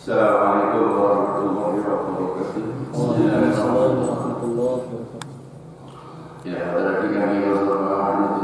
Assalamualaikum warahmatullahi wabarakatuh. Waalaikumsalam warahmatullahi wabarakatuh. Ya, pada kami berdoa untuk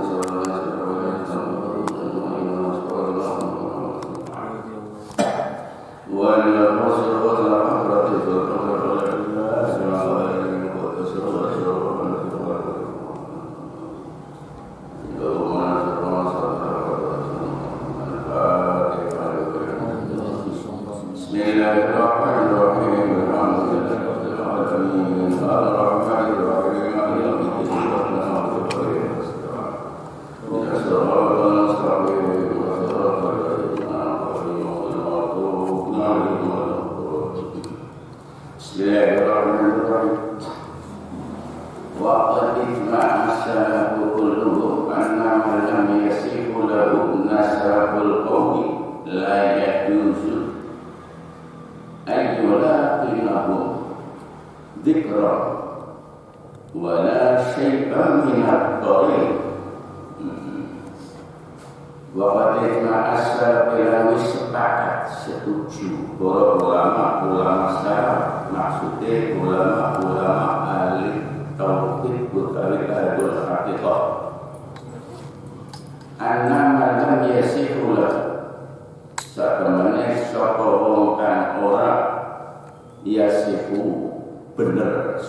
bener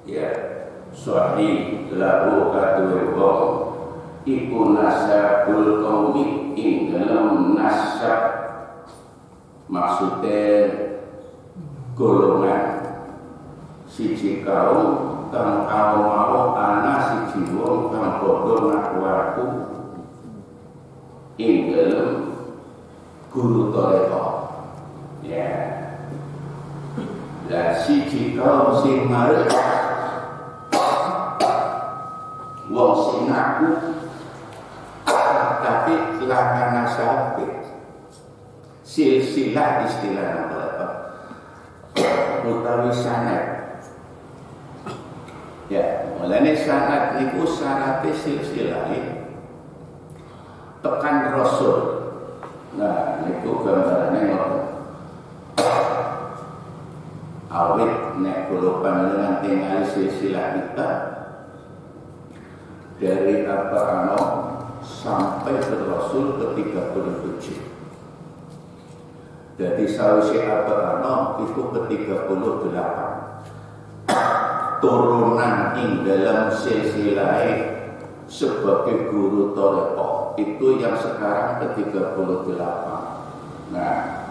ya sahih lahu kadue wong iku nasabul qaumi ing dalam nasab maksudnya golongan siji kaum kang kaum mau ana siji wong kang padha ngaku ing dalam guru toreko ya. Dan siji kaum sing marek wong sing ngaku tapi lakana sahabat silsilah istilah apa utawi sanad ya mulane sanad niku syaratnya silsilah tekan rasul. Nah niku gambarane ngoten awit nek kula panjenengan tingali silsilah kita dari Abraham sampai ke Rasul ke-37. Jadi sawise Abraham itu ke-38. Turunan ing dalam silsilah sebagai guru Torekoh itu yang sekarang ke-38. Nah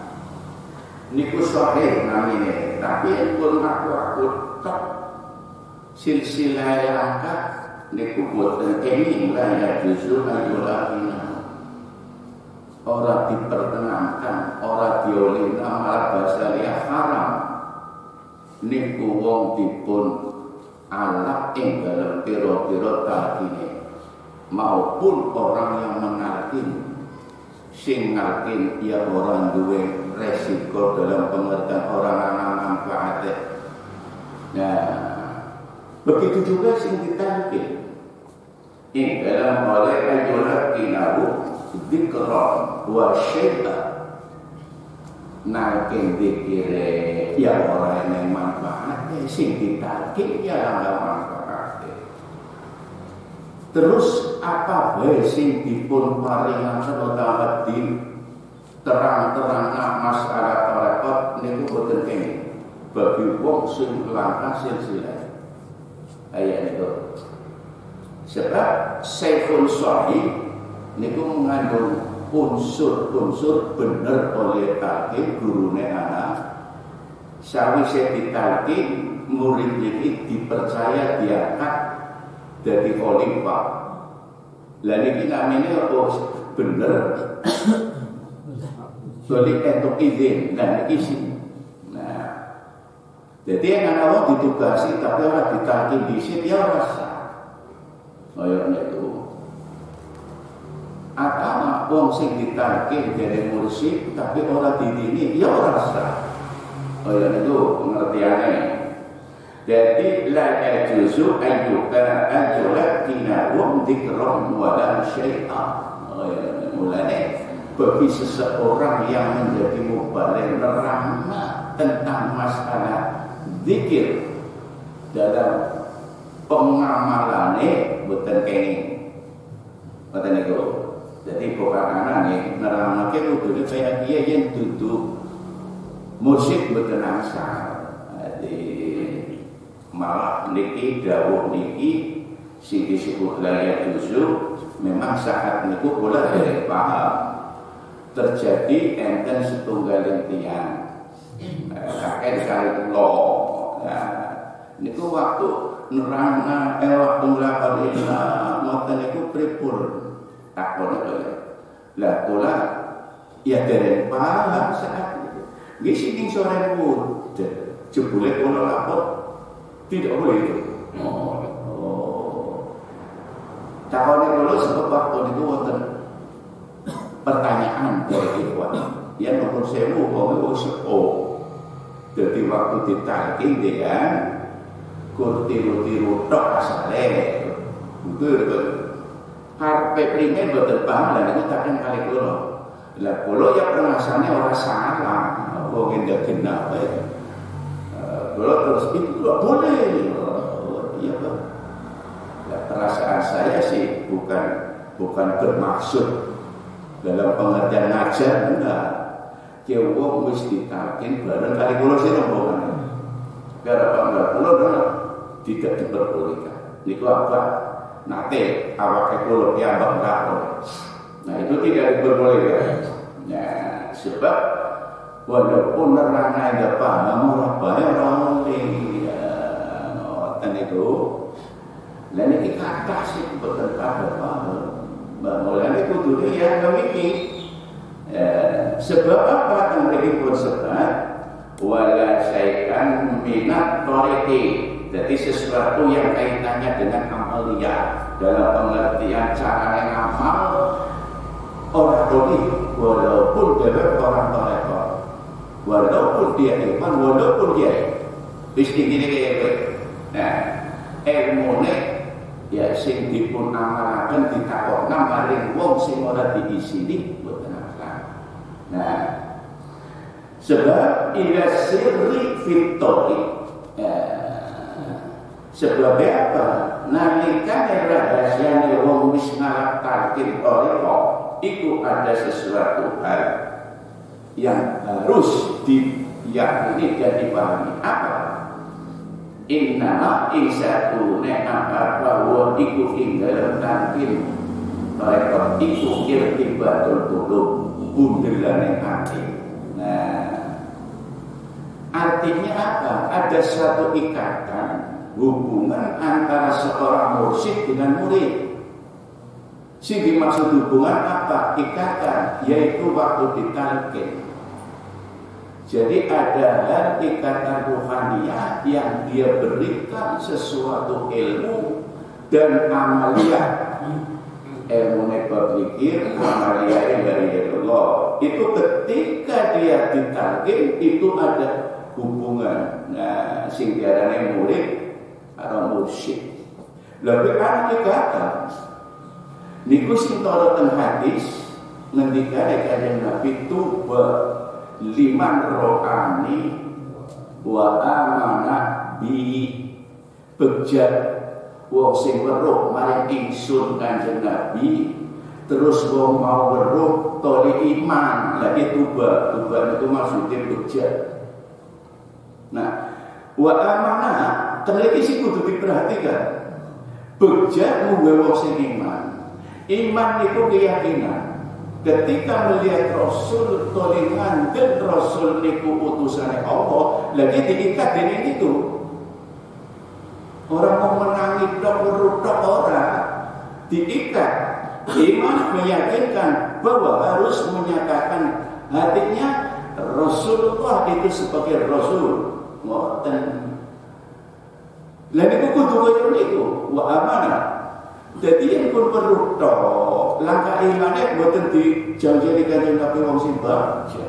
niku sahih namine, tapi pun aku tak silsilah angkat niku boten kenging lah ya justru ayolakina ora diperkenankan, ora diolehna malah bahasa liya haram niku wong dipun alap ing dalam pira-pira talqine maupun orang yang mengalkin sing ngalkin ya orang duwe resiko dalam pengertian orang anak manfaatnya. Nah, begitu juga sing ditalkin. Ini dalam oleh ayolah kinahu dikron wa syaitan nalkin dikire ya orang yang manfaatnya sing ditalkin ya langga manfaatnya. Terus apa bae sing dipun paringaken utawa terang-terang masalah tarekat niku boten kene bagi wong sing langkah silsilah ayat itu sebab Saiful Sahih niku mengandung unsur-unsur bener oleh talqin gurune anak sawise ditalqin murid iki dipercaya diangkat dadi khalifah lha niki namine apa bener Soalnya untuk izin dan izin. Nah, jadi yang anak ditugasi tapi orang ditalqin disit ya rasa. Kayaknya itu. Atau wong sing ditalqin dari mursyid tapi orang didini ya rasa. Kayaknya itu pengertiannya. Jadi la yajuzu ayyuka ajulat kinawum dikram wa la syai'ah. Mulanya bagi seseorang yang menjadi mubaligh nerangna tentang masalah zikir dalam pengamalane boten kenging. Boten niku. Jadi pokokanane nerangake kudune kaya kiye yen dudu mursyid boten angsal. Jadi malah niki dawuh niki sing disebut layat juzuk memang saat niku kula derek paham. Terjadi enten setunggaling tiyang kakek kali kula. Nah, niku waktu nerangna waktu nglakoni ngoten niku pripun takon kula. Lah kula ya dereng paham saat itu. Nggih sing sore pun jebule kula lapor tidak boleh itu. Takone kula sebab waktu niku wonten pertanyaan dari ikhwan yang nomor sewu kok sepo jadi waktu ditalkin dia tiru-tiru tok asale itu harpe primer boten paham lah itu takkan kali kula lah kula ya pengasane ora salah wong ndak kenal kula terus itu enggak boleh iya Pak lah perasaan saya sih bukan bermaksud dalam pengertian ngajar enggak ya wong wis ditalkin bareng kali kula sing rombongan gara-gara kula tidak diperbolehkan niku apa nate awake kula piyambak lakon nah itu tidak diperbolehkan nah sebab walaupun nerangna ndak paham ora bae ora oleh ngoten itu lan iki kata sing boten paham mulane kudune ya memikir sebab apa mereka sebab wala syai'an minat tariqi jadi sesuatu yang kaitannya dengan amaliyah dalam pengertian cara ngamal orang tadi walaupun dia orang tarekat walaupun dia iman walaupun dia istiqine kayak nah ilmune ya sing dipun amalaken ditakokna maring wong sing ora diisini boten akal. Nah, sebab ila sirri fit tariq. Sebab apa? Nalikane rahasiane wong wis nglaksanekan tariq iku ada sesuatu hal yang harus diyakini dan dipahami. Apa? Inna isatu ne'amar bahwa iku inggal tankin mereka iku irtibatul qulub bundelane hati. Nah, artinya apa? Ada satu ikatan hubungan antara seorang mursyid dengan murid. Sing dimaksud hubungan apa? Ikatan, yaitu waktu ditalkin. Jadi ada hal ikatan ruhaniyah yang dia berikan sesuatu ilmu dan amaliyah. Ilmu berpikir, amaliyah dari Allah. Itu ketika dia ditalkin itu ada hubungan. Nah, sing diarani murid atau mursyid. Lebih kan ikatan. Niku sing toroten hadis ngendikane kanjeng Nabi tuba liman ro'ani wa amana bi bejat wong sing weruh maring ingsun kanjeng Nabi terus wong mau weruh toli iman lagi tuba itu maksudnya bejat. Nah wa amana terlebih sih kudu diperhatikan bejat munggu wong sing iman itu keyakinan. Ketika melihat Rasul tolingan dan Rasul niku utusannya Allah lagi diikat dengan itu orang mau menangis dok orang diikat iman meyakinkan bahwa harus menyatakan hatinya Rasulullah itu sebagai Rasul ngoten lalu itu kudu itu wa amanah. Jadi yang pun perlu tok langkah imannya buatan dijanjani kanjeng Nabi wong sing baca.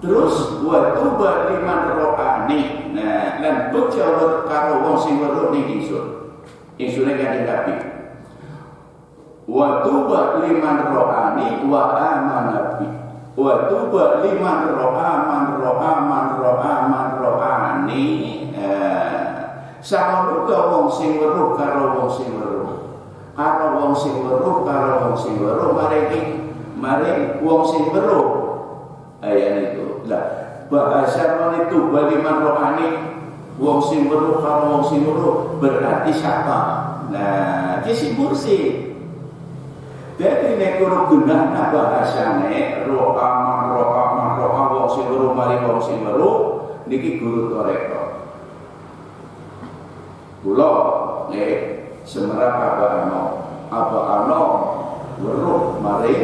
Terus wa tuba liman ro'ani. Nah, lan bocah karo wong sing weruh ning ingsun. Insune kanjeng Nabi. wa tuba liman ro'ani wa amanabi wa tuba liman ro'ani sama uga wong sing weruh karo wong sing weruh karo wong sing weruh mari wong sing weruh ayat itu lah bahasa itu baliman rohani wong sing weruh karo wong sing weruh berarti siapa nah kisi kursi jadi nek kudu gunana bahasane roha wong sing weruh mari wong sing weruh niki guru toreko kula nek semerap apa ano weruh mari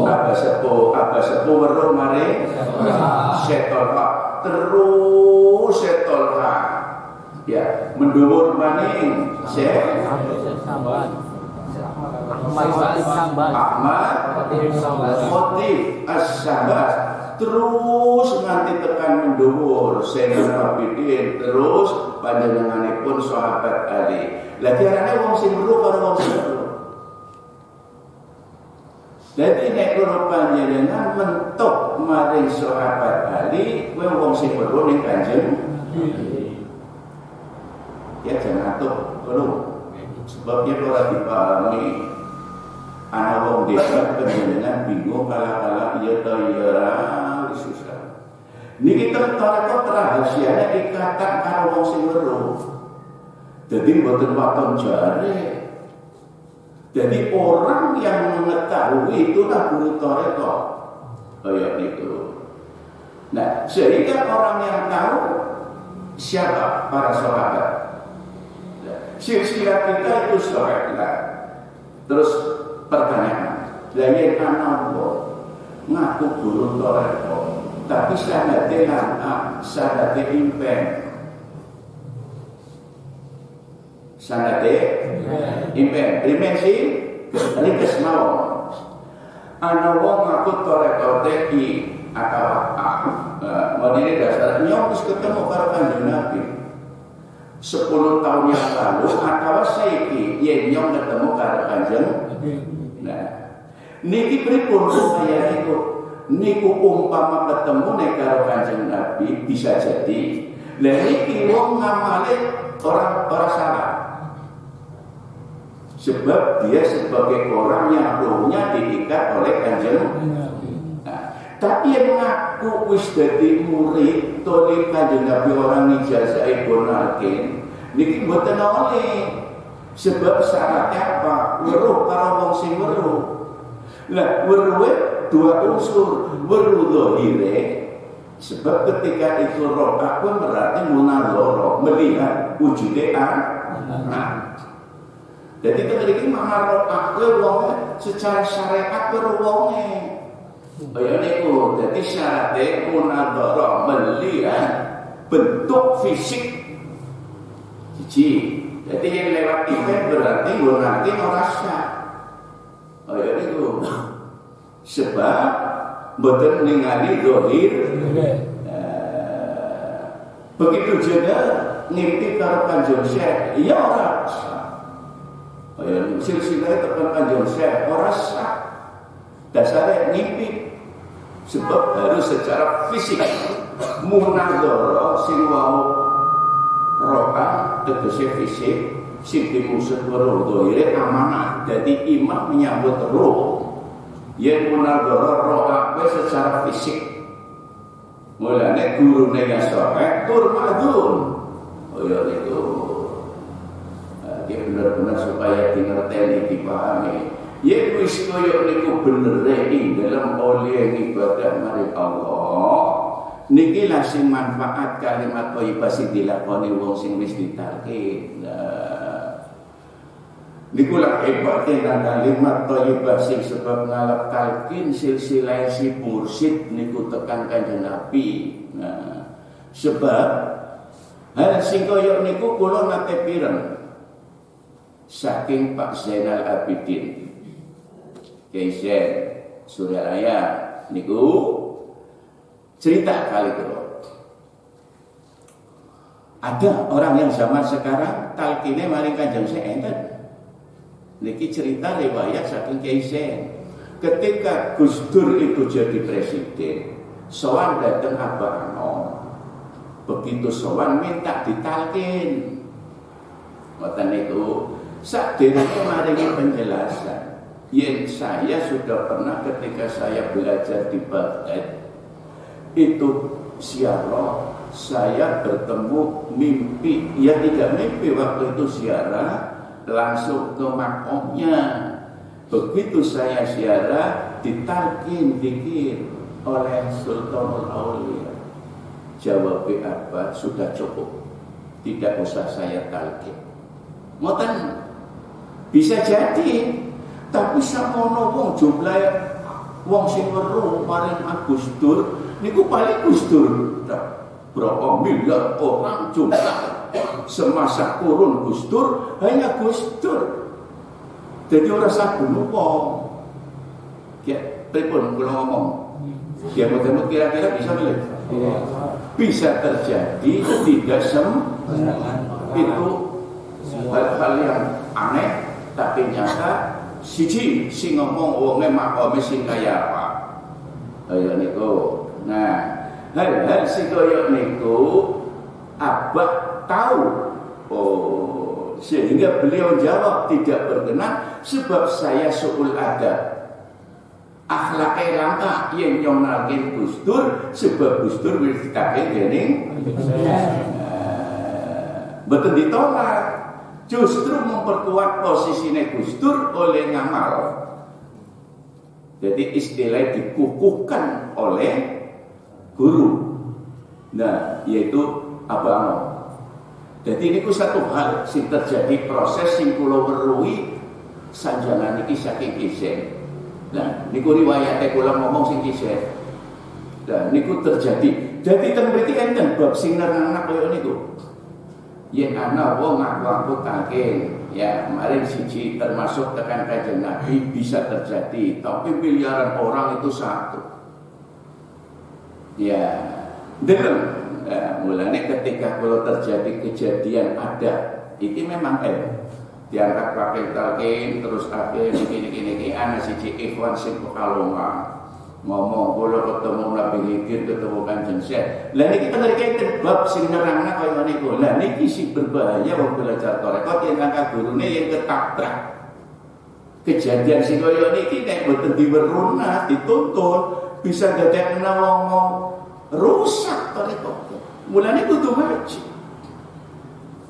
apa sepo weruh mari seton terus seton ya mendhuwur maning Ahmad Khotib As-Sambas terus nganti tekan mendhuwur Zainal Abidin terus panjenenganipun sahabat Ali. Lah diarani wong sing weruh karo wong sing weruh. Dadi nek kula panjenengan mentok maring sahabat Ali, kowe wong sing weruh ning Kanjeng ya jangan atur kalau sebabnya ora dipahami ana wong desa panjenengan bingung kala-kala iya ta iya susah niki tertarik rahasiane ikatan karo wong sing weruh jadi mboten waton jare jadi orang yang mengetahui itulah guru toreko kayak itu nah sehingga orang yang tahu siapa para sahabat silsilah kita itu sahabat terus pertanyaan lain anak ngaku guru toreko tapi sanadnya impen dimensi ringkes mawon ana wong ngaku toreko teki atau modine dasar nyong wis ketemu karo Kanjeng Nabi 10 tahun yang lalu atau saiki yen nyong ketemu karo Kanjeng nah niki pripun supaya niku umpama ketemu nek karo Kanjeng Nabi bisa jadi lha niki wong ngamale orang salah sebab dia sebagai orang yang rohnya diikat oleh Kanjeng nah, tapi yang mengaku wis dadi murid toleh Kanjeng Nabi orang ijazah ibonalkin niki mboten oleh sebab syaratnya apa weruh karo wong sing weruh lah weruh dua unsur weruh zahire sebab ketika itu roh aku berarti munadzara melihat wujude nah jadi ketika mana roh aku wong secara syariat weruh wonge kaya niku dadi syaratnya munadzara melihat bentuk fisik siji jadi yang lewat event berarti nanti ora sah kaya niku sebab mboten ningali zahir begitu juga ngimpi karo Kanjeng Syekh ya ora sah kaya silsilah tekan Kanjeng Syekh ora sah dasare ngimpi sebab harus secara fisik munadzara sing wau roka tegese fisik sing dimaksud weruh zahire amanah dadi imam menyambut roh yen munadzara roka secara fisik mulane gurune ya sahih tur madzun oh ya itu dia benar-benar supaya dingerteni dipahami yen wis kaya niku bener ing dalam oleh ibadah mari Allah niki lah sing manfaat kalimat thayyibah sing dilakoni wong sing wis ditalkin niku lah hebatnya kalimat thayyibah sing sebab ngalap talkin silsilah si mursyid niku tekan Kanjeng Nabi nah sebab hal sing kaya niku kula nate pireng saking Pak Zainal Abidin Keisen Suryaraya niku cerita kali kula Ada orang yang zaman sekarang talqine maring Kanjeng Syekh enten. Niki cerita riwayat saking Kiai Syekh. Ketika Gus Dur itu jadi presiden, sowan datang Abah Anom. Begitu sowan minta ditalkin. Ngoten niku sakderenge maringi penjelasan. Yang saya sudah pernah ketika saya belajar di Baghdad itu ziarah, saya bertemu mimpi, ya tidak mimpi waktu itu ziarah langsung ke makomnya. Begitu saya ziarah ditalkin dikir oleh Sultanul Aulia. Jawab apa? Sudah cukup, tidak usah saya talkin. Ngoten bisa jadi, tapi samono wong jumlah wong sing weruh maring Gus Dur niku paling Gus Dur berapa miliar orang jumlah semasa kurun Gus Dur hanya Gus Dur. Jadi orang saben wong. Ya, pripun kula ngomong? Ya mudah-mudahan kira-kira bisa milih. Bisa terjadi tidak itu hal-hal yang aneh tapi nyata siji sing ngomong wonge makome sing kaya apa. Kaya niku. Nah, hal-hal sing kaya niku Abah tahu. Oh, sehingga beliau jawab tidak berkenan sebab saya suul adab. Akhlake lama yang nyonalkin Gus Dur sebab Gus Dur wis dikake dening betul ditolak. Justru memperkuat posisinya Gus Dur oleh ngamal. Jadi istilah dikukuhkan oleh guru. Nah, yaitu abang. Jadi ini satu hal sing terjadi proses sing kula weruhi sanjangan iki saking kisah. Nah, niku riwayate kula ngomong sing kisah. Nah, niku terjadi. Jadi ten mriki enten bab sing nerangna kaya niku. Yen ana wong ngaku talqin, ya kemarin siji termasuk tekan Kanjeng Nabi bisa terjadi, tapi miliaran orang itu satu. Ya, dengar. Mulanya ketika kalau terjadi kejadian ada, itu memang diangkat pakai talqin terus akhir gini ana siji ikhwan sing pekalongan ngomong kalau ketemu Nabi Khidir ketemu Kanjeng Syekh. Lah niki tengerke bab sing nerangna kaya niku. Lah niki sing berbahaya wong belajar tarekat yen angka gurune yen ketabrak. Kejadian sing kaya niki nek boten diweruna dituntun bisa dadekna wong rusak tarekat. Mulane kudu ngaji.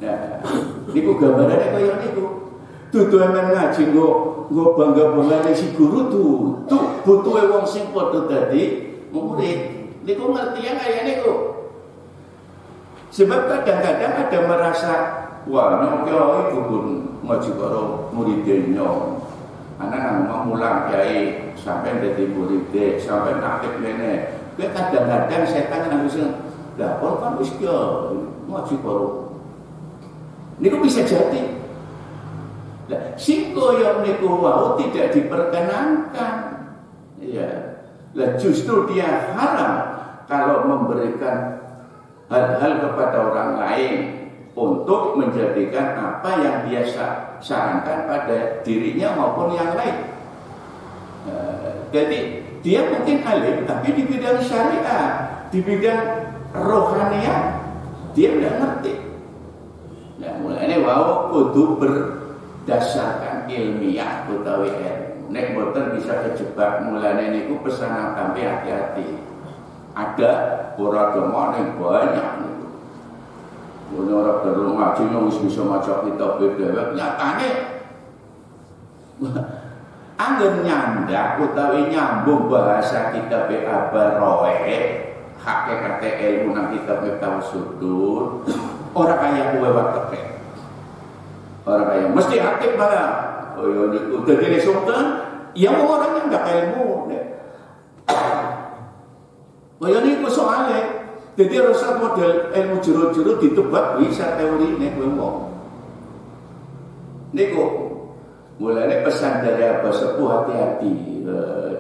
Nah, niku gambarane kaya niku. Dudu men ngaji nggo bangga-banggane si guru tuh butuhe wong sing padha dadi murid. Niku ngertian kaya niku. Sebab kadang-kadang ada merasa wah nek kiai kudu ngaji karo muridnya. Anak nang mulang kiai sampai dadi murid sampai aktif mene. Kuwi kadang-kadang setan nang wis lah kon kan wis ngaji karo. Niku bisa jadi. Nah, sing koyo niku wau tidak diperkenankan. Ya. Lah justru dia haram kalau memberikan hal-hal kepada orang lain untuk menjadikan apa yang dia sarankan pada dirinya maupun yang lain. Jadi dia mungkin alim tapi di bidang syariah, di bidang rohaniah dia tidak ngerti. Nah, mulanya wau kudu berdasarkan ilmiah utawi ilmu. Nek boten bisa kejebak mulane niku pesanan tampi hati-hati. Ada ora demane banyak niku. Ono ora perlu ngaji wis bisa maca kitab dhewe nyatane. Angger nyandak utawi nyambung bahasa kitab Abaroe, hakikat ilmu nang kitab Tawassudur, ora kaya kowe wae. Orang kaya mesti aktif malah. Oh ya udah jadi sultan, ya orang yang enggak ilmu. Oh ya niku soalnya. Jadi rasa model ilmu juru-juru ditebak bisa teori nek wong. Niku mulane pesan dari Abah Sepuh hati-hati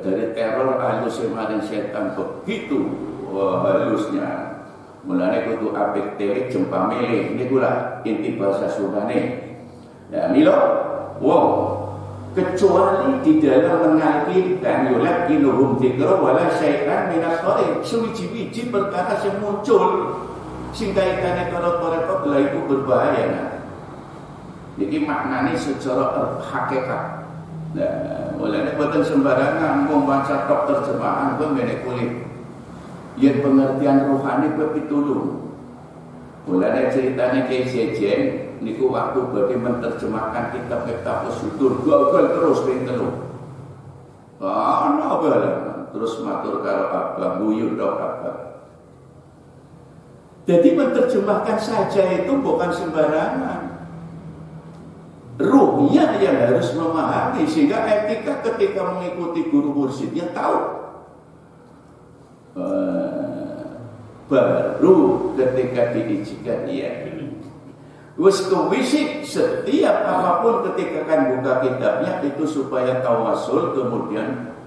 dari teror halus maring setan begitu halusnya. Mulane kudu apik telik jempa milih niku lah inti bahasa Sundane. Ya milo wong kecuali di dalam mengalirkan yulak inuhum dzikra wala syai'an minas qalin suwiji-wiji perkara sing muncul sing kaitane karo tarekat lha iku berbahaya. Nah. Iki maknane secara hakikat. Nah, mulane boten sembarangan wong maca tok terjemahan kuwi mene kulit. Yen pengertian rohani kuwi pitulung. Mulane ceritane Kiai Sejen niku waktu badhe menerjemahkan kitab-kitab Sutur gagal terus ping telu. Ana apa terus matur karo Abah guyu tok Abah. Jadi menerjemahkan saja itu bukan sembarangan. Ruhnya yang harus memahami sehingga etika ketika mengikuti guru mursyidnya tahu. Baru ketika diizinkan dia wis kewisik setiap apapun ketika kan buka kitabnya itu supaya tawasul kemudian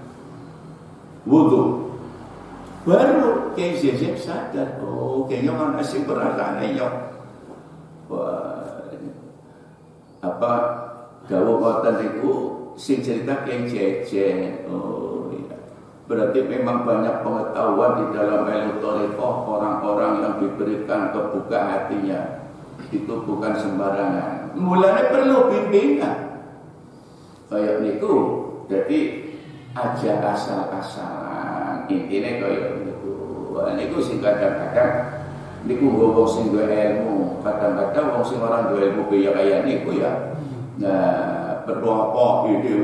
wudu. Baru Kiai Zezek sadar, oh kayaknya mana sih perasaannya ya. Wah, apa dawuh wonten niku sing cerita Kiai Zezek. Oh iya. Berarti memang banyak pengetahuan di dalam ilmu thariqah orang-orang yang diberikan kebuka hatinya. Itu bukan sembarangan. Mulanya perlu bimbingan. Kayak niku, jadi aja asal-asalan. Intinya kayak niku. Niku sing kadang-kadang niku wong sing duwe ilmu, kadang-kadang wong sing ora duwe ilmu kaya niku ya. Nah, perlu apa ide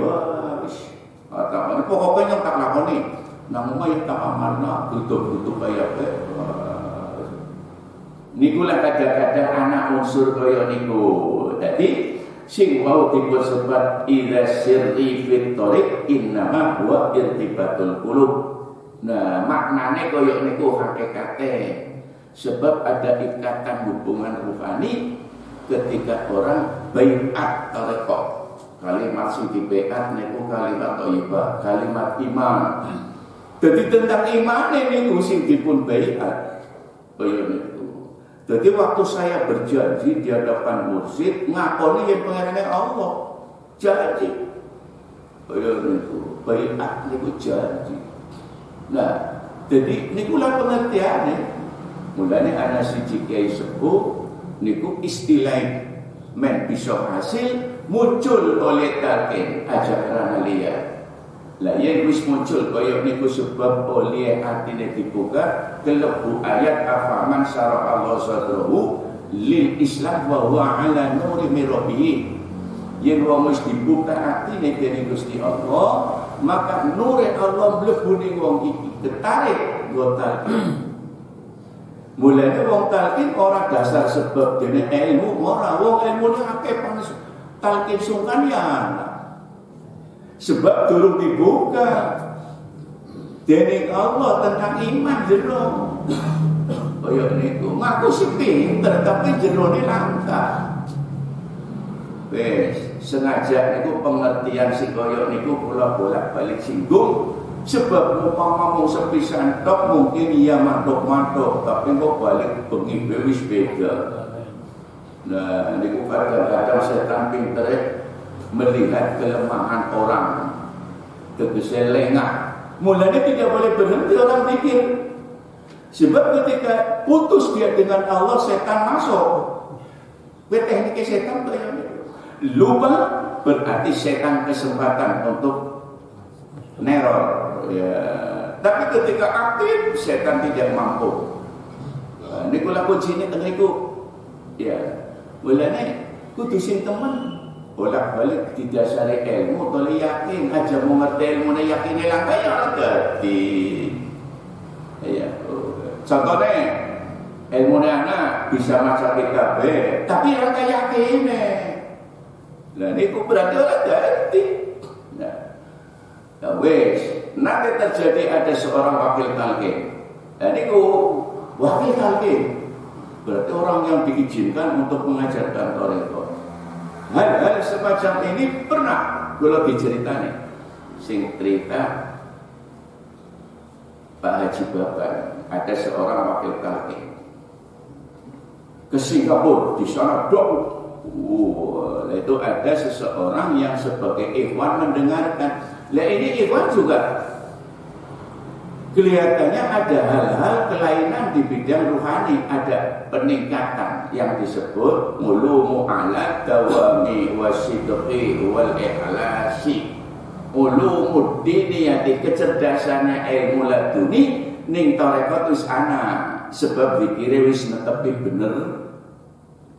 wis. Atau pokoknya yang tak lakoni. Nang omah yang tak amarna, tutup-tutup kaya niku lah kadang-kadang anak unsur kaya niku. Jadi sing mau dipun sebat ila sirri fit thariq innama huwa irtibatul qulub. Nah, maknane kaya niku hakikate. Sebab ada ikatan hubungan rohani ketika orang baiat thariqah. Kalimat sing dibaiat niku kalimat thayyibah, kalimat iman. Jadi tentang iman niku sing dipun baiat. Kaya niku. Jadi waktu saya berjanji di hadapan mursyid ngakoni yang pengenane Allah janji. Kaya niku, baiat niku janji. Nah, jadi niku lah pengertiane. Mulane ana siji kiai sepuh niku istilah men bisa hasil muncul oleh talqin ajak rana liya. Lah yen wis muncul kaya niku sebab oleh atine dibuka kelebu ayat afaman syara Allah sadrahu lil Islam wa huwa ala nuri min rabbih. Yen wong wis dibuka atine dening Gusti Allah, maka nur Allah mlebu ning wong iki ketarik nggo talqin. Mulane wong talqin ora dasar sebab dene ilmu, ora wong ilmune akeh talqin sungkan ya ana. Sebab durung dibuka dening Allah tentang iman jero. Kaya niku ngaku sih pinter tapi jerone langka. Wes sengaja niku pengertian sing kaya niku kula bolak-balik singgung sebab umpama mung sepisan tok mungkin iya mantuk-mantuk tapi kok balik bengi wis beda. Nah niku kadang-kadang setan pinter melihat kelemahan orang tegese lengah. Mulanya tidak boleh berhenti orang pikir. Sebab ketika putus dia dengan Allah, setan masuk. Tekniknya setan kayak lupa berarti setan kesempatan untuk neror. Ya. Tapi ketika aktif, setan tidak mampu. Ini kula kuncinya tengah itu. Ya, mulanya kudu sing temen. Bolak-balik didasari ilmu, tolong yakin aja mau ngerti ilmu nih yakin lang kaya orang ganti. Ya, contohnya ilmu anak bisa maca kitab, tapi orang kaya yakin. Nah ini berarti orang ganti. Nah, wes nanti terjadi ada seorang wakil talqin. Nah ini wakil talqin berarti orang yang diizinkan untuk mengajarkan thariqah. Hal-hal semacam ini pernah kalau diceritani sing cerita Pak Haji Baban ada seorang wakil talqin ke Singapura, di sana dong. Itu ada seseorang yang sebagai ikhwan mendengarkan. Lah ini ikhwan juga kelihatannya ada hal-hal kelainan di bidang rohani, ada peningkatan yang disebut ulumu ala dawami wasidqi wal ikhlasi. Ulumuddiniyati, kecerdasannya ilmu laduni ning tarekat wis ana, sebab dikira wis netepi bener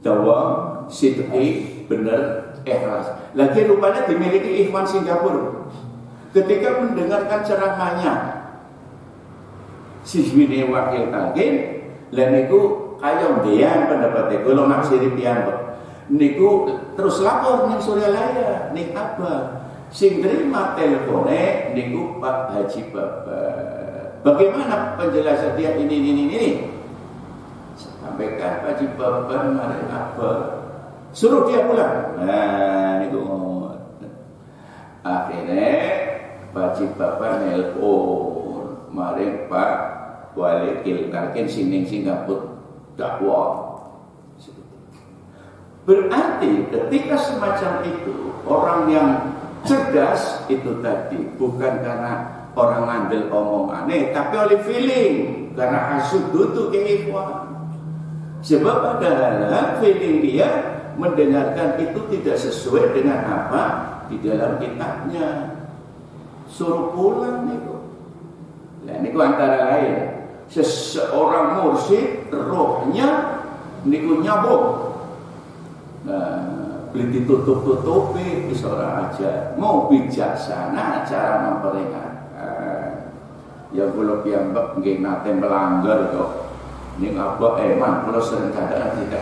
dawam sidqi bener ikhlas. Lagi rupanya dimiliki ikhwan Singapura. Ketika mendengarkan ceramahnya siswine wakil talqin, lan niku kaya ndean pendapatnya kula maksiri piyambak. Niku terus lapor ning Suryalaya, ning Abah. Sing terima telpone niku Pak Haji Bapak. Bagaimana penjelasan dia ini? Sampaikan Pak Haji Bapak mari apa? Suruh dia pulang. Nah, niku ngomong. Akhirnya Pak Haji Bapak nelpon, mari Pak Wali Kilkarkin sining Singapura dakwah. Berarti ketika semacam itu orang yang cerdas itu tadi bukan karena orang ngandel omongannya, tapi oleh feeling, karena hasud itu keikhwan. Sebab padahal feeling dia mendengarkan itu tidak sesuai dengan apa di dalam kitabnya, suruh pulang itu. Nah ini antara lain seseorang mursyid rohnya niku nyambung. Nah, beli ditutup-tutupi seorang aja mau bijaksana cara memperingatkan. Ya kula piyambak nggih nate melanggar kok ning apa eman kula sering kadang tidak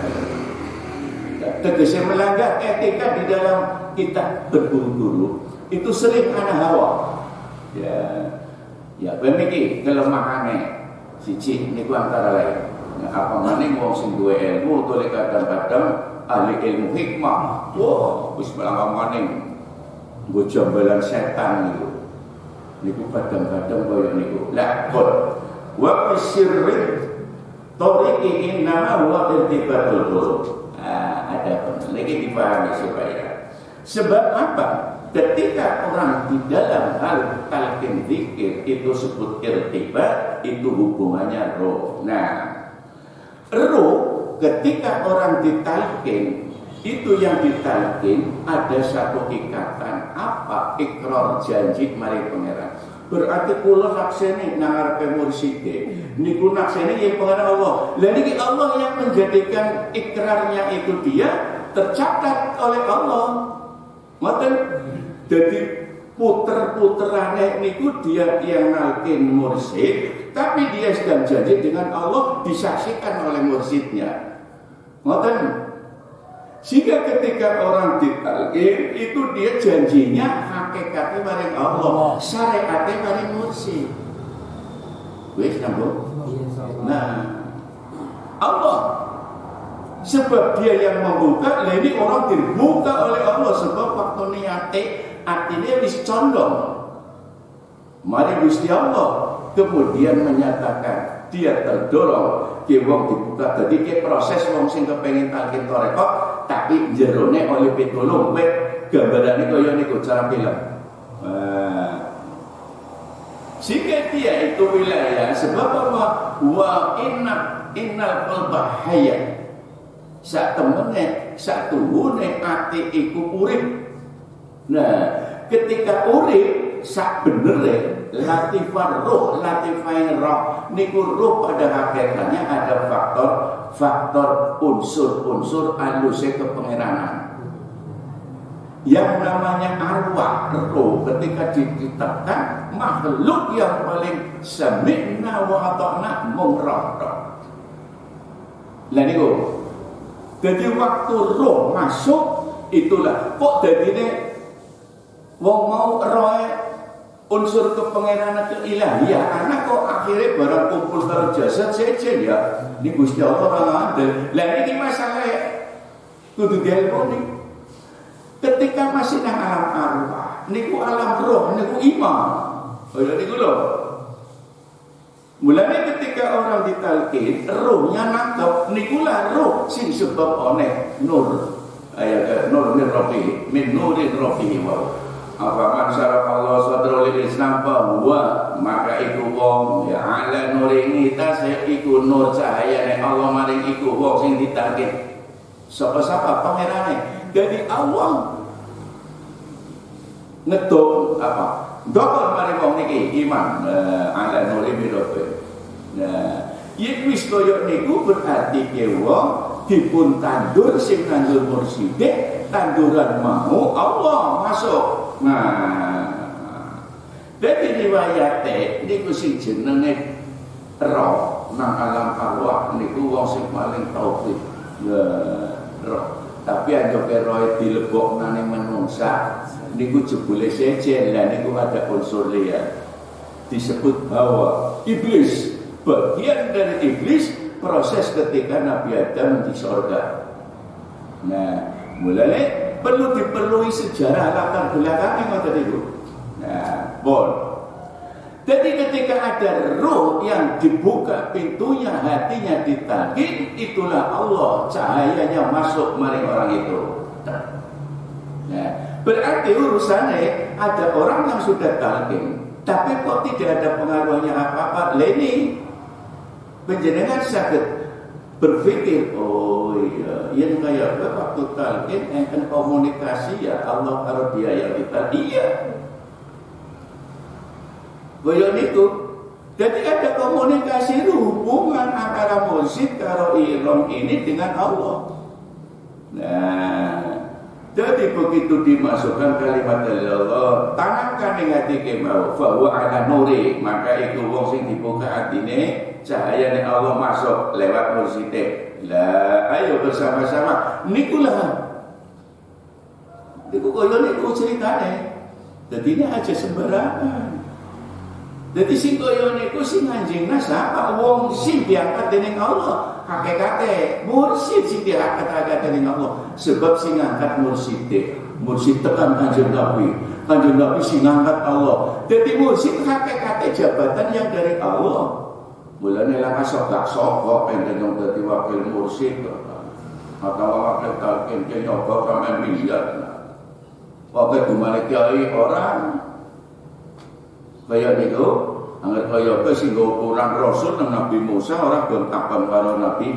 tegese melanggar etika di dalam kita berburu-buru itu sering ana hawa. Ya pemiki kelemahannya siji niku antara lain. Nah, apa maning wong sing duwe ilmu tole kadang-kadang ahli ilmu hikmah, wah, wis maning nggo jambalan setan niku. Niku kadang-kadang koyo niku. Lah kok wa sirri tariqi innama huwa irtibatul qulub. Ada lagi dipahami supaya. Sebab apa? Ketika orang di dalam hal talqin zikir itu sebut irtibat, itu hubungannya roh. Nah, roh ketika orang ditalqin, itu yang ditalqin ada satu ikatan apa? Ikrar janji mari pangeran. Berarti kula nakseni nang ngarepe murside niku nakseni yen pangeran Allah. Lah niki Allah yang menjadikan ikrarnya itu dia tercatat oleh Allah. Ngoten. Jadi puter-puterane niku dia yang nalkin mursyid, tapi dia sedang janji dengan Allah disaksikan oleh mursyidnya. Ngoten. Sehingga ketika orang ditalqin itu dia janjinya hakikatnya maring Allah, syariatnya maring mursyid. Wis nyambung. Nah, Allah sebab dia yang membuka, lah ini orang dibuka oleh Allah sebab waktu niate artinya wis condong. Mari Gusti Allah kemudian menyatakan dia terdorong ke wong dibuka. Jadi ke proses wong sing kepengin talqin tarekat tapi jerone oleh pitulung wet gambarane kaya niku cara film. Sehingga dia itu wilayah sebab apa? Wa innal qalba hayya. Sak temene sak tuhune ati iku urip. Nah, ketika urip sak benere latifar roh, latifain roh niku roh pada hakikatnya ada faktor unsur-unsur aluse kepengeranan. Yang namanya arwah roh ketika ditetapkan makhluk yang paling sami'na wa ata'na mumrah. Lah niku jadi waktu roh masuk itulah kok dadine wong mau roh unsur kepengeranan keilahiyah anak kok akhirnya barang kumpul karo jasad sejen ya ini Gusti Allah ora ngandel. Lah iki masalah kudu dielponi. Ketika masih nang alam arwah niku alam roh niku iman. Oh ya niku lho. Mulane ketika ketika orang ditalkin rohnya nangkep nikulah roh sing sebab oleh nur ayat nur min rabbi min nurin rabbi wa afaman syarakallahu sadraul Islam bahwa maka iku wong ya ala nuring kita iku nur cahayane Allah maring iku wong sing ditalkin sapa-sapa pangerane jadi Allah ngedok apa dokon maring wong niki iman ala nurin min rabbi. Nah, yen wis kaya niku berarti wong dipun tandur sing tandur murside, tanduran mau Allah masuk. Nah, dadi riwayate niku sing jenenge roh nang alam arwah niku wong sing paling tauhid. Ya, roh. Tapi anjoke roh dilebokna ning manungsa niku jebule sejen lan niku ada unsur liya. Disebut bahwa iblis bagian dari iblis proses ketika Nabi Adam di sorga. Nah, mulai diperlukan sejarah latar belakangnya ngoten itu. Nah, bon. Jadi ketika ada roh yang dibuka pintunya, hatinya ditalkin, itulah Allah cahayanya masuk maring orang itu. Nah, berarti urusannya ada orang yang sudah talkin, tapi kok tidak ada pengaruhnya apa-apa. Leni penjenengan sakit berpikir, oh iya, yang kayak waktu talqin enten komunikasi ya Allah karo dia yang kita iya. Boyo niku. Jadi ada komunikasi hubungan antara musik karo irong ini dengan Allah. Nah, jadi begitu dimasukkan kalimat Allah, tanamkan ing ati kemau bahwa ada nuri, maka itu wong sing dibuka atine cahaya Allah masuk lewat mursite. Lah, ayo bersama-sama nikulah. Niku koyo niku ceritane. Dadi ini aja sembarangan. Dadi sing koyo niku sing anjingna sapa wong sing diangkat dening Allah. Hakikate mursyid sing diangkat dening Allah. Sebab sing ngangkat mursite. Mursyid tekan Kanjeng Nabi. Kanjeng Nabi sing ngangkat Allah. Dadi mursyid hakikate jabatan yang dari Allah. Mulane laka sokak-sokok enten yang dadi wakil mursyid atau wakil talqin ke nyoba kamen miliar. Wakil dumane kiai orang kaya niku angger kaya ke sing kurang rasul nang Nabi Musa ora gontakan karo Nabi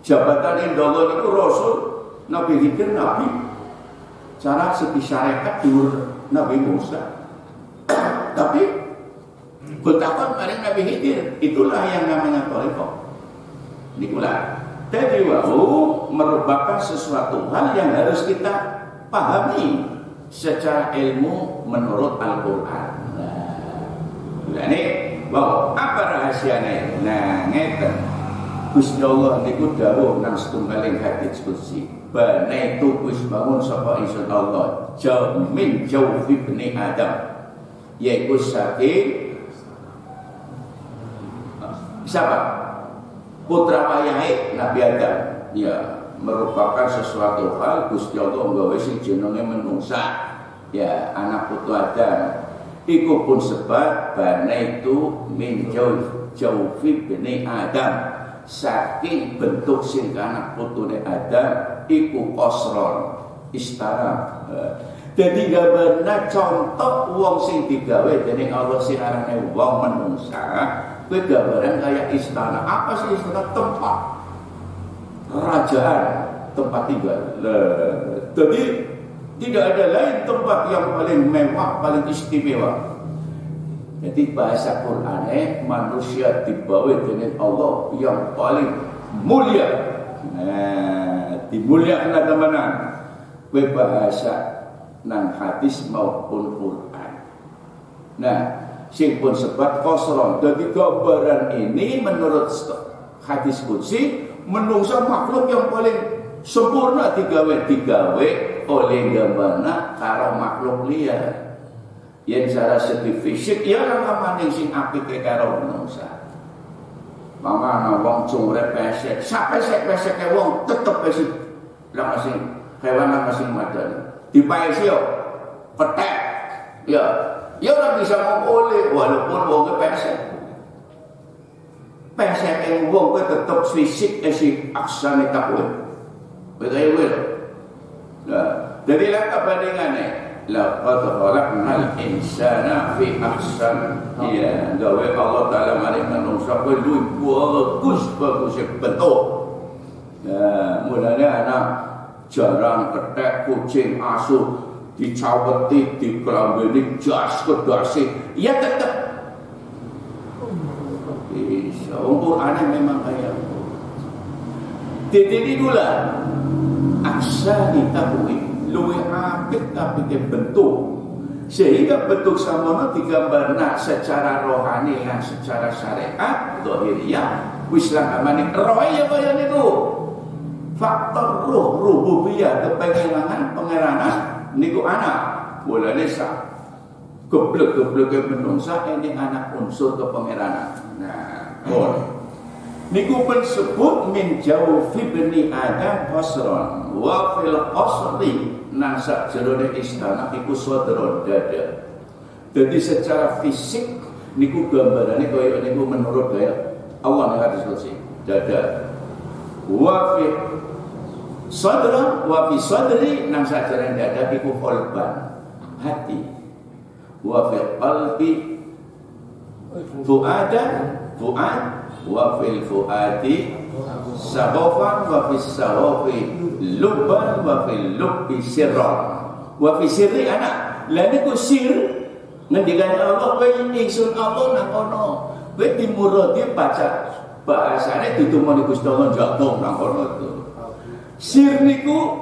jabatan ndonga niku rasul Nabi Khidir Nabi cara segi syariat dhuwur Nabi Musa. Tapi gontakan maring Nabi Khidir, itulah yang namanya thariqah. Nikulah. Jadi wau merupakan sesuatu hal yang harus kita pahami secara ilmu menurut Al-Qur'an. Nah, ini wow, apa rahasianya? Nah, ngeten. Gusti Allah niku dawuh nang setunggaling hadits qudsi. Banaitu wis bangun sapa ingsun Allah, min jaufi ibni Adam. Yaitu saking siapa? Putra wayahe Nabi Adam. Ya, merupakan sesuatu hal Gusti Allah nggawe sing jenenge menungsa. Ya, anak putu Adam. Iku pun sebab banaitu min jaufi bani Adam. Saking bentuk sing anak putune Adam iku qasron, istana. Jadi gambarna contoh wong sing digawe dening Allah sing arane wong menungsa. Kuwi gambaran kayak istana. Apa sih istana? Tempat kerajaan, tempat tinggal. Jadi tidak ada lain tempat yang paling mewah, paling istimewa. Jadi bahasa Qur'ane manusia dibawa dengan Allah yang paling mulia. Nah, dimuliakan teman-teman. Kuwi bahasa nang hadis maupun Quran. Nah, sing pun sebab qasron. Jadi gambaran ini menurut hadis qudsi menungsa makhluk yang paling sempurna digawe oleh gambarna karo makhluk liya. Yen secara segi fisik ya ramane sing apik karo menungsa. Mama wong curep pesek, pesek wong tetep pesek. Lah masing hewan masing madan. Dipaesi yo petek. Ya ora bisa ngoleh walaupun wong pesek. saking wong kowe tetep fisik isi aksane takwa. Betul ya. Nah, jadi lah perbandingannya. Laqad khalaqnal insana fi ahsan. Ya, gawe Allah Taala mari manungsa kowe bagus bentuk. Nah, mulanya anak jarang ketek kucing asu dicaweti dikelambeni jas kedasi ya tetap bisa Qur'annya memang kayak titik itulah aksa ditakui luwih apik tapi ke bentuk sehingga bentuk samono digambarna secara rohani dan secara syariat zahiriyah wis langamane roh ya kaya niku faktor ruh rububiyah kepengelangan pengeranan niku anak boleh sak geblek-gebleke menungsa ini anak unsur kepengeranan. Nah, niku pun sebut min jaufi bani Adam qasran wa fil qasri nang sakjerone istana iku sadron dada. Jadi secara fisik niku gambarane kaya niku menurut gaya Allah nang hadis dada. Wa fi sadra wa fi sadri nang sakjane dada iku qalban hati wa fi qalbi fuadan fuad wa fil fuadi sabafan wa fis sawafi lubban wa fil lubbi sirran wa fi sirri anak la niku sir ngendikane Allah kowe ingsun Allah nang kono kowe dimurati baca bahasane ditumoni Gusti Allah jatuh nang kono itu sir niku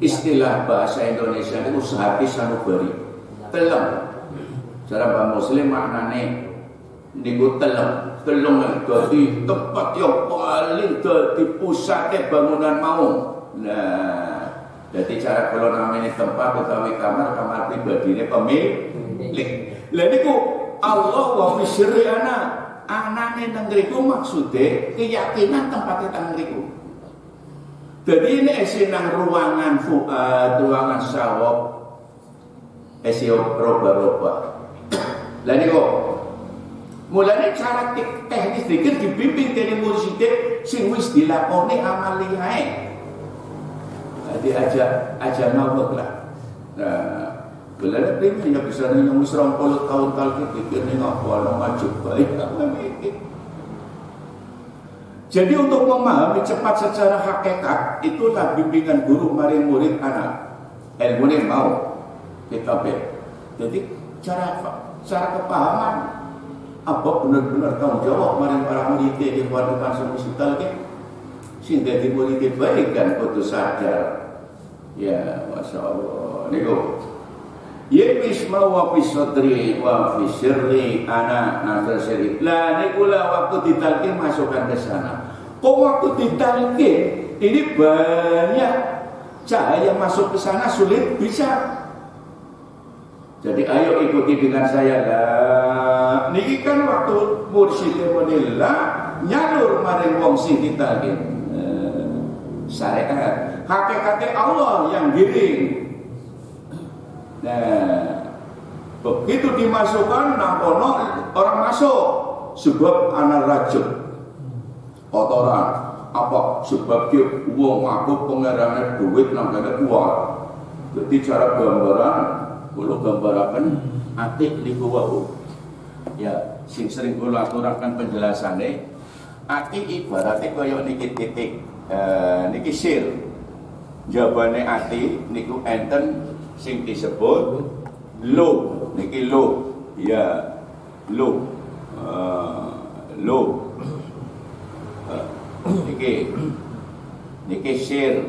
istilah bahasa Indonesia niku sehati sanubari telem cara Pak Muslim maknane niku telung dadi tempat yang paling dadi pusate bangunan mau. Nah, jadi cara kalau namanya tempat utawi kamar pribadine pemilik. Lah niku Allah wa fi sirri anane nang ngriku maksude keyakinan tempatnya nang ngriku. Jadi ini isi nang ruangan fuad, ruangan sawab, isi roba-roba. Lah niku mulane cara teknis dikir dibimbing dening mursyid sing wis dilakoni amaliyae. Jadi aja ngawek lah. Nah, belane primen ya bisa ning wis 20 tahun kali pikir ning apa ana maju baik apa mikir. Jadi untuk memahami cepat secara hakikat itulah bimbingan guru maring murid anak. Ilmu ini mau kita jadi cara kepahaman apa benar-benar tanggung jawab maring para murid di kehidupan sosial ke sing dadi murid baik kan kudu sadar. Ya, Masya Allah. Niku Yebis wa fi sadri wa fi sirri ana nazar sirri. Lah niku lah waktu ditalqin masukkan ke sana. Kok waktu ditalqin ini banyak cahaya masuk ke sana sulit bisa. Jadi ayo ikuti dengan saya lah. Niki kan waktu mursyid menillah nyalur maring wong sing ditalqin. Syariat hakikatnya Allah yang giring. Nah, begitu dimasukkan nang kono orang masuk sebab ana rajut kotoran apa sebab ki wong aku pengarane duit nang kene kuat. Jadi cara gambaran kula gambaraken atik niku wau. Ya, sing sering kula aturaken penjelasane atik ibaratnya kaya niki titik niki sir. Jabane ati niku enten sing disebut lob niki lob ya lob lob niki share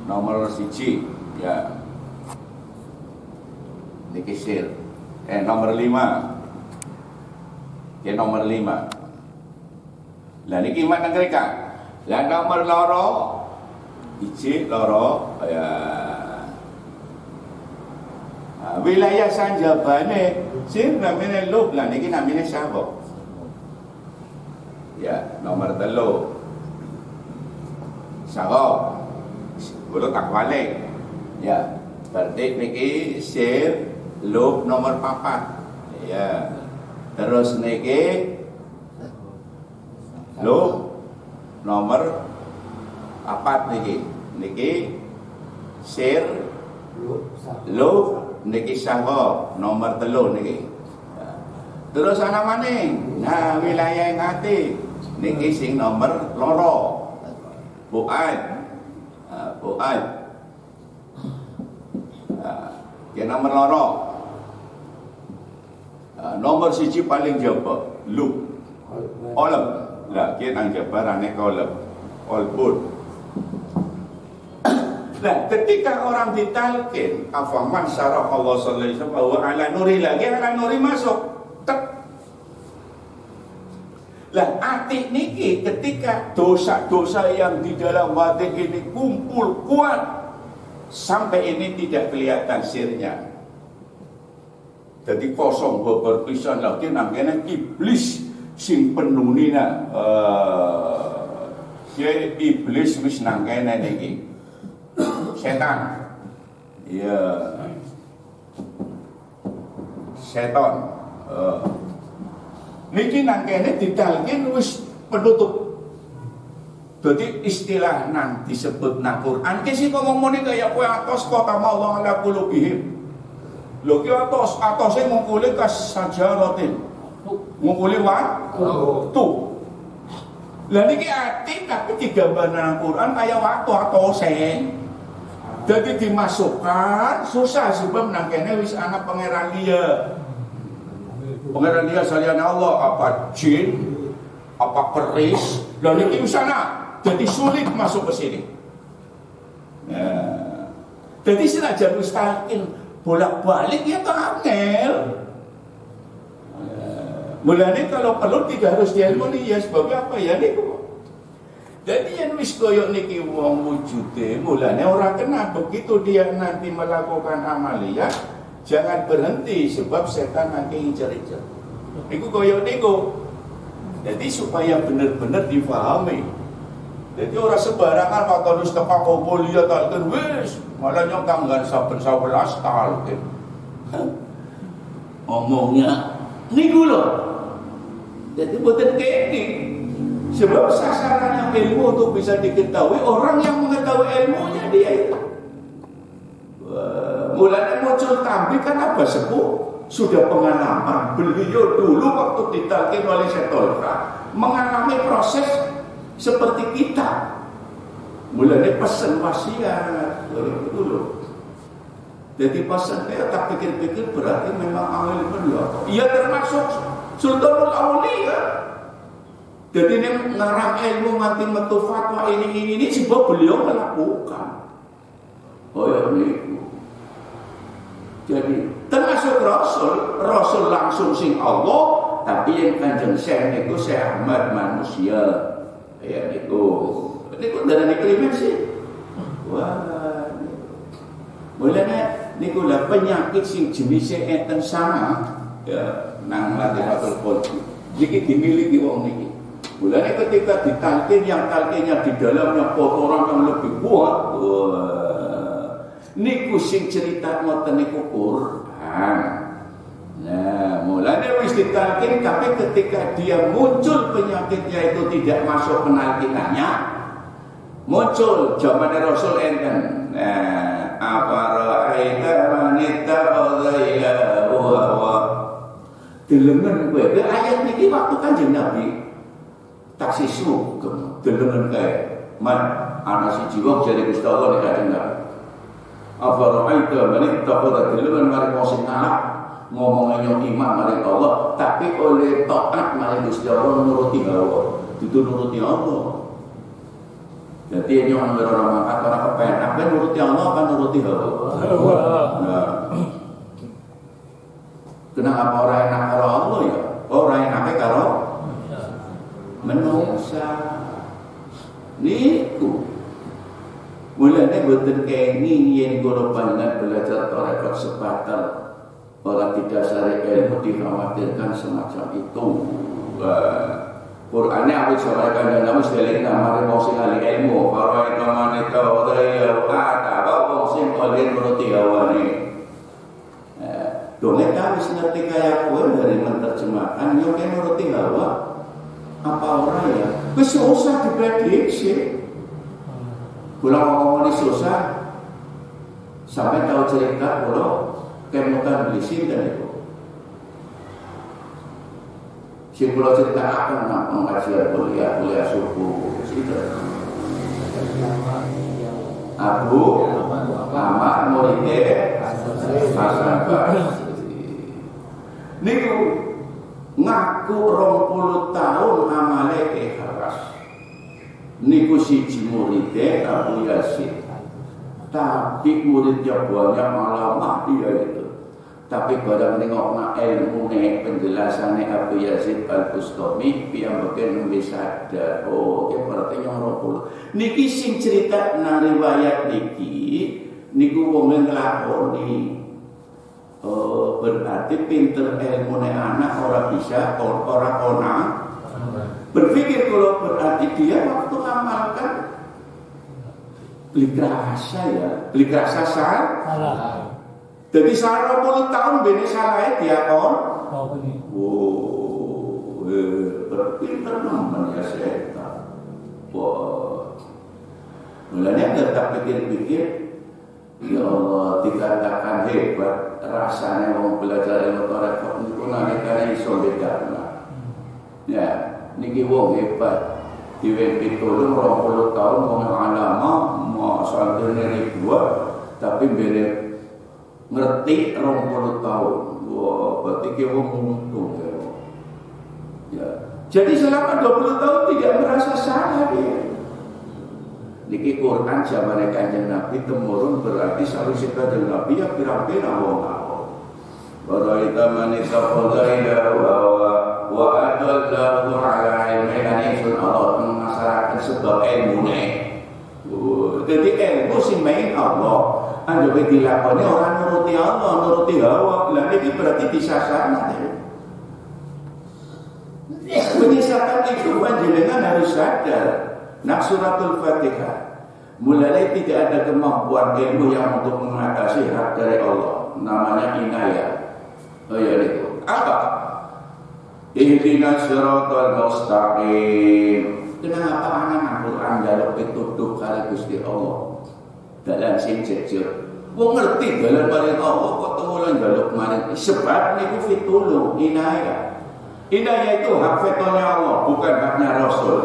nomor 1 ya niki share nomor 5 ya nomor 5 lah niki mana mereka lah nomor loro iji loro ya wilayah sanjabane sing namanya lob lah niki namanya sabok ya nomor 3 sabok kulo tak balik ya berarti niki sir lob nomor 4 ya Terus niki lo nomor apa niki? Niki sir lo niki sangko nomor telu niki. Terus ana maning. Nah, wilayah ngati niki sing nomor loro. Buat. Buat. Ya nomor loro. Nomor siji paling jaba lu. Olem. Lah kian ang jabarane kolem. Olbud. Nah, ketika orang ditalkin, afaman syarah Allah sallallahu alaihi wasallam wa ala nuri lagi ala nuri masuk. Tek. Lah hati niki ketika dosa-dosa yang di dalam hati ini kumpul kuat sampai ini tidak kelihatan sirnya. Jadi kosong berpisan lagi nangkene iblis sing penunina iblis wis nangkene niki. Setan. Ya. Setan. Niki nangkene ditalkin wis penutup. Jadi istilah nang disebut nang Quran ki sing ngomongane kaya kowe atos kota Allah ala qulubihim. Lho ki atose ngukule kas sajaratin. Ngukule wat tuh. Lah niki ati tapi digambar nang Quran kaya watu atose. Jadi dimasukkan susah sebab nangkene wis ana pangeran liya. Pangeran dia salian Allah apa jin, apa keris, dan ini sana jadi sulit masuk ke sini. Nah, jadi senajan mustalkin bolak-balik ya angel. Mulanya kalau perlu tidak harus diilmuni ya sebabnya apa ya niku. Jadi yang wis koyok niki wong wujude, mulanya orang kena begitu dia nanti melakukan amaliyah. Jangan berhenti sebab setan nanti incer-incer. Niku koyo niku. Jadi supaya benar-benar difahami. Jadi orang sembarangan waktu wis tepak kumpul ya talken wis malah nyokang kan saben-saben talken. Omongnya niku lho. Jadi boten kene. Sebab sasarannya ilmu untuk bisa diketahui orang yang mengetahui ilmunya dia itu. Mulanya muncul tampil kan apa sepuh sudah pengalaman beliau dulu waktu ditalkin oleh Setolka mengalami proses seperti kita. Mulanya pesan wasiat dulu. Jadi pesan tak pikir-pikir berarti memang awal beliau. Ia termasuk Sultanul Aulia. Jadi ini ngarang ilmu mati metu fatwa ini sebab beliau melakukan. Oh ya ini. Jadi termasuk Rasul langsung sing Allah, tapi yang Kanjeng Syekh niku Syekh Ahmad manusia. Ya niku dari krimen sih. Wah. Mulanya niku lah penyakit sing jenisnya enten sama ya nang Latifatul Qalbi. Iki dimiliki wong niki. Mulanya ketika ditalkin yang talkinnya di dalamnya kotoran yang lebih kuat. Niku sing cerita ngoten niku Quran. Nah, mulanya wis ditalkin tapi ketika dia muncul penyakitnya itu tidak masuk penalkinannya, muncul zaman Rasul enten. Nah, apa ra'aita manita qadaya wa delengen kowe. Ayat niki waktu Kanjeng Nabi taksi sugeng delengen kae. Man ana siji wong jare Gusti Allah nek Kanjeng Nabi. Afara'aita man ittakhadha ilahan mari sing ngomongnya iman mari Allah tapi oleh taat mari Gusti Allah nuruti hawa itu nuruti Allah. Jadi ini orang mengatakan orang kepenak kan nuruti Allah apa nuruti hawa. Nah, kenapa orang enak karo Allah ya? Orang enak karo menungsa niku. Mulanya boten kenging yen kula panjenengan belajar tarekat sebatal ora didasari ilmu dikhawatirkan semacam itu. Qur'ane awit sore Kanjeng Nabi sedeling namare wong sing ahli ilmu, para imamane tawadaya kata wong sing oleh nuruti hawane. Dongeng ta wis ngerti kayak kowe dari menerjemahkan yo kene nuruti hawa apa ora ya? Wis susah diprediksi. Kula ngomong susah. Sampai tahu cerita kalau kemutan beli sinten itu. Si kula cerita akan mengajar kuliah subuh itu. Abu Ahmad muridé Hasan Basri. Niku ngaku 20 tahun amale ikhlas. Niku siji muridé Abu Yazid. Tapi muridnya banyak malah dia itu. Tapi barang nengokna ilmune penjelasannya Abu Yazid Al-Bustami piyambake nembe sadar. Oh, ya berarti nyoro. Niki sing cerita nang riwayat niki niku wong nglakoni. Oh, berarti pinter ilmune anak ora bisa ora konang. Berpikir kalau berarti dia waktu amalkan beli kerasa ya, beli kerasa salah. Jadi salah 20 tahun bene salah dia kon. Oh, berpinter nemen ya setan. Wah, mulanya tetap pikir-pikir, ya Allah dikatakan hebat rasanya mau belajar ilmu tarekat itu nalikane iso bedana. Ya, niki wong hebat. Diwenti tolong 20 tahun wong alama mau santune ribuan tapi bene ngerti 20 tahun. Wah, berarti ki wong untung ya. Jadi selama 20 tahun tidak merasa salah dia. Niki Quran zaman Kanjeng Nabi temurun berarti saluse Kanjeng Nabi ya pira-pira wong awam. Waraita man istaqala wa adallahu ala ilmin anisun Allah masyarakat sebab ilmune. Jadi ilmu sing main Allah. Anda dilakoni orang nuruti Allah, nuruti hawa. Lah ini berarti disasarkan. Penyesatan itu panjenengan harus sadar. Nak suratul Fatihah mulai tidak ada kemampuan ilmu yang untuk mengatasi hak dari Allah. Namanya inayah. Oh ya itu. Apa? Ihdinas siratal mustaqim. Kenapa anak Al-Quran jaluk pituduh kali Gusti Allah? Dalam sing jejur. Wong ngerti dalam paling Allah kok temulan jaluk maring sebab niku fitulung inayah. Inayah itu hak vetonya Allah, bukan haknya Rasul.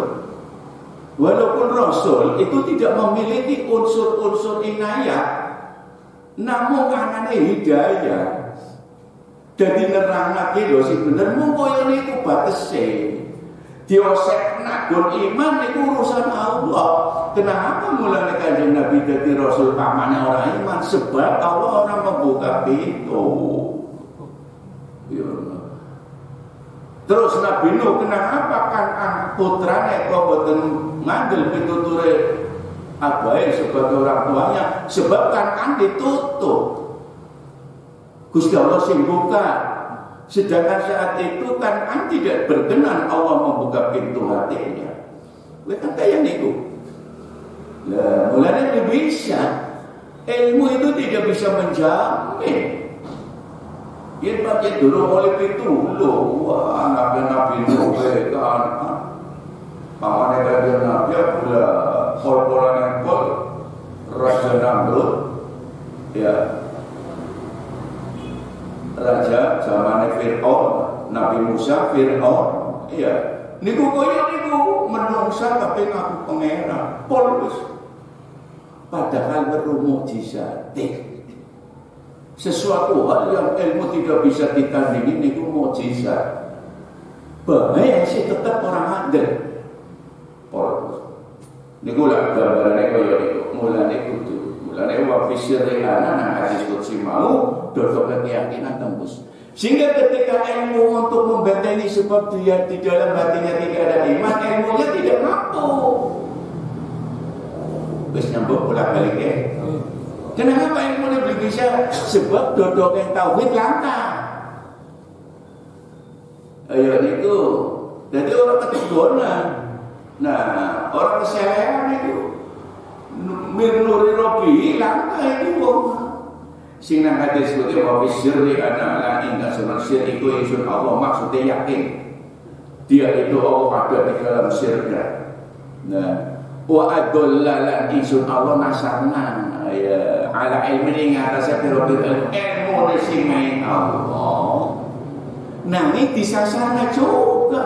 Walaupun Rasul itu tidak memiliki unsur-unsur inayah, namun anane hidayah. Jadi nerang lagi lho sing bener mung koyo niku batese. Diosek nagun iman niku urusan Allah. Kenapa mulai Kanjeng Nabi jadi Rasul pamane orang iman? Sebab Allah orang membuka pintu. Ya. Terus Nabi Nuh kenapa kan putrane kok boten ngambil pituture abahe sebagai orang tuanya? Sebab kan ditutup. Gusti Allah sing buka. Sedangkan saat itu kan tidak berkenan Allah membuka pintu hatinya. Kan kayak niku. Nah, mulanya bisa. Ilmu itu tidak bisa menjamin. Dia pakai dulu oleh pintu loh. Wah, Nabi Nuh kan. Pamannya Kanjeng Nabi pula kol-kolan yang kol Raja Namrud. Ya. Raja zamannya Fir'aun, Nabi Musa Fir'aun. Iya. Niku koyo niku menungsa tapi ngaku pangeran. Polus. Padahal bermukjizat. Sesuatu hal yang ilmu tidak bisa ditandingi niku mukjizat. Bahaya sih tetap orang adil. Polus. Niku lah gambarannya koyo niku. Mulane kudu. Mulane wa fisirana nang hadis qudsi mau dodo keyakinan tembus. Sehingga ketika ilmu untuk membentengi sebab dia di dalam hatinya tidak ada iman, ilmunya tidak mampu. Wis nyambung bolak-balik ya. Kenapa ilmunya belum bisa? Sebab dodo yang tauhid langka. Ayo itu. Jadi orang ketegonan. Nah, orang keselehan itu Mir Nuri Robi langka itu wong. Sing nang hadis kuwi wa fi sirri ana la inna sunna sirri iku isun Allah maksudnya yakin. Dia itu Allah ada di dalam sirnya. Nah, wa adallala isun Allah nasarna ya ala ilmi ing atase pira-pira ilmu sing main Allah. Nanging disasarna juga.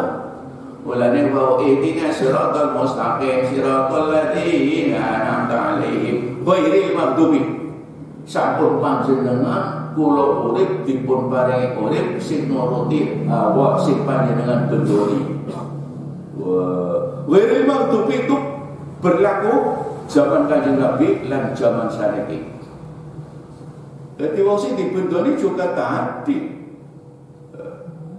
Mulane wa ihdina siratal mustaqim siratal ladzina an'amta 'alaihim ghairil maghdubi. Sampun panjenengan kula urip dipun paringi urip sing nuruti hawa sing panjenengan bendoni. Ghairil maghdubi itu berlaku zaman Kanjeng Nabi lan zaman saniki. Jadi wong sing dibendoni juga taati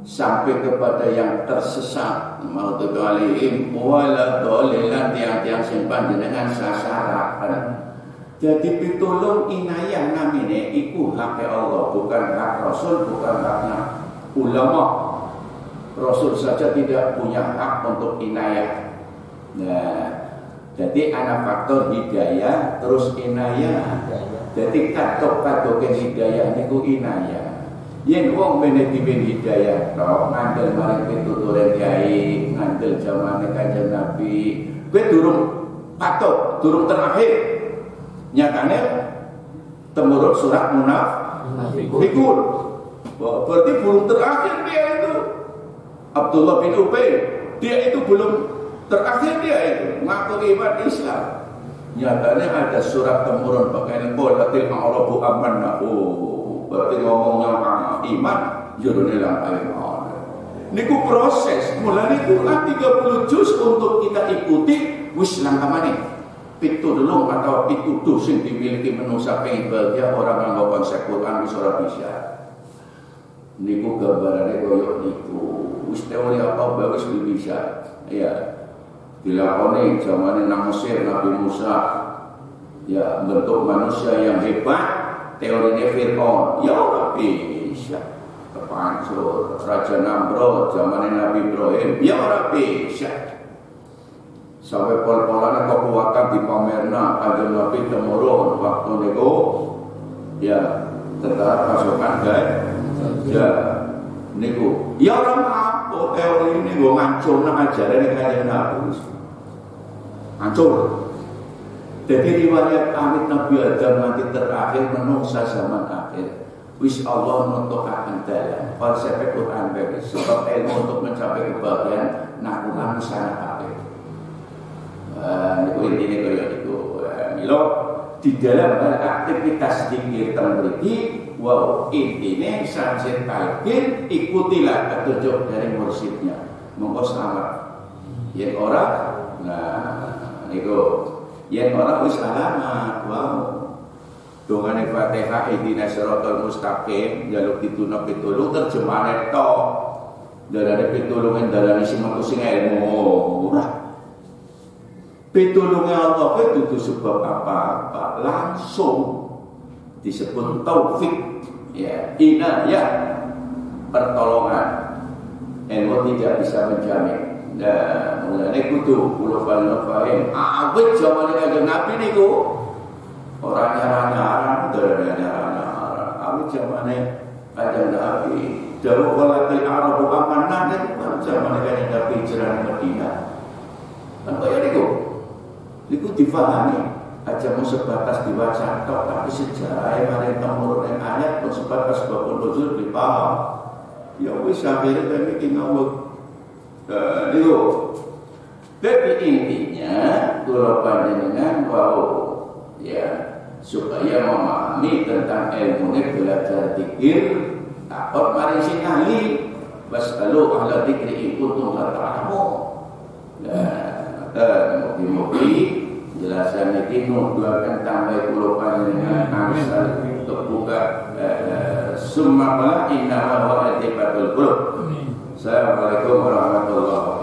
sampai kepada yang tersesat mautut alaihim wala dhalilan tiang-tiang sing panjenengan sasaraken. Jadi pitulung inayah namine iku hak Allah, bukan hak Rasul, bukan haknya ulama. Rasul saja tidak punya hak untuk inayah. Nah, jadi ana faktor hidayah terus inayah. Jadi katok-katoke hidayah niku inayah. Yen wong mene dipin hidayah tok ngandel marang pituturan kiai, ngandel zamane Kanjeng Nabi, kowe durung patok, durung terakhir. Nyatane temurut surat Munafiqun. Berarti belum terakhir dia itu. Abdullah bin Ubay, dia itu belum terakhir dia itu ngaku iman Islam. Nyatanya ada surat temurun pakaian qolatil a'rabu amanna. Berarti ngomongnya iman jurune lang iman. Niku proses mulai Quran 30 juz untuk kita ikuti wis langkamane. Pitulung atau pituduh sing dimiliki manusia pengen bahagia orang yang ngomong konsep Quran wis ora bisa. Niku gambarane koyo niku. Wis teori apa bagus bisa. Ya. Dilakoni zamane nang Mesir Nabi Musa. Ya, bentuk manusia yang hebat, teorinya Fir'aun. Ya ora bisa. Kepancur Raja Namrud zamane Nabi Ibrahim. Ya ora bisa. Sampai pol-polan kekuatan di pamerna Kanjeng Nabi temurun waktu niku ya tentara pasukan ya niku ya orang apa teori ini gue ngancurna ajaran Kanjeng Nabi hancur. Jadi riwayat amit Nabi Adam nanti terakhir menungsa zaman akhir wis Allah menentukan dalam konsep Quran bebas sebab ilmu untuk mencapai kebahagiaan nak kurang sana akhir. Niku intine kaya niku. Mila di dalam aktivitas zikir teng mriki wow intine sampeyan talqin ikutilah petunjuk dari mursyidnya. Monggo selamat. Yen ora nah niku yen ora wis alamat wow. Dongane Fatihah ihdinas siratal mustaqim njaluk dituna pitulung terjemahane tok. Darane pitulungan darane sing metu sing ilmu ora. Pitulungan Allah itu sebab apa-apa langsung disebut taufik ya inayah pertolongan ilmu tidak bisa menjamin. Nah mulane kudu kula fahim awit zamane Kanjeng Nabi niku ora nyara-nyara awit zamane Kanjeng Nabi dawuh qalatil a'rabu amanna niku zamane Kanjeng Nabi hijrah Madinah kan kaya niku. Itu difahami aja mau sebatas dibaca tok tapi sejarah yang temurun yang ayat pun sebatas babun nuzul dipaham. Ya wis akhirnya kami ngawur. Itu. Tapi intinya kula panjenengan wau ya supaya memahami tentang ilmu belajar zikir takut mari sing ahli wasalu ahla dzikri in kuntum la ta'lamun. Mugi-mugi jelasan ini nuduhaken tambah kula panjenengan angsal terbuka summa inna wa atibatul qulub. Assalamualaikum warahmatullahi wabarakatuh.